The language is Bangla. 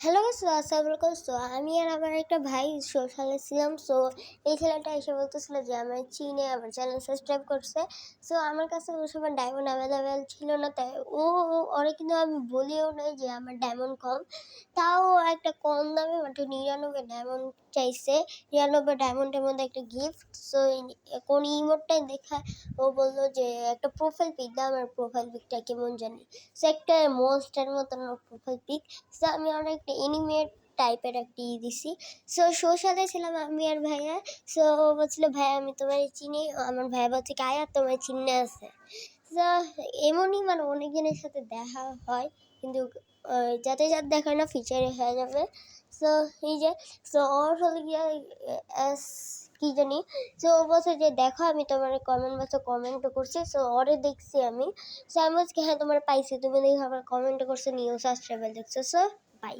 হ্যালো আসসালামু আলাইকুম। আমি আর আমার একটা ভাই সোশ্যালে ছিলাম। এই ছেলেটা এসে বলতেছিল যে আমার চিনে আমার চ্যানেল সাবস্ক্রাইব করছে। আমার কাছে ওই সময় ডায়মন্ড অ্যাভেলেবেল ছিল না, তাই ওরে কিন্তু আমি বলিও নাই যে আমার ডায়মন্ড কম। তাও ও একটা কম দামে মাত্র 99 ডায়মন্ড চাইছে। 99 ডায়মন্ডের মধ্যে একটা গিফট। কোন ইমোটটাই দেখা ও বললো যে একটা প্রোফাইল পিক দাও। আমার প্রোফাইল পিকটা কেমন জানি, একটা মনস্টার মতন প্রোফাইল পিক। আমি অনেক এনিমেট টাইপের একটা দিছি। সোশ্যালে ছিলাম আমি আর ভাইয়া। ও বলছিল ভাইয়া আমি তোমার চিনি। আমার ভাইয়া বলছে কায়া তোমার চিনে আছে। সো এমনই অনেকজনের সাথে দেখা হয়, কিন্তু যাতে যাতে দেখা না ফিচারে হয়ে যাবে। সো এই যে ওর হলে গিয়ে কি জানি। ও বলছে যে দেখো আমি তোমার কমেন্ট বক্সে কমেন্টও করছি। ওরে দেখছি আমি। আমি বলছি হ্যাঁ তোমার পাইছি, তুমি দেখো আমার কমেন্ট করছো, নিউ সাবস্ক্রাইবার দেখছো। বাই।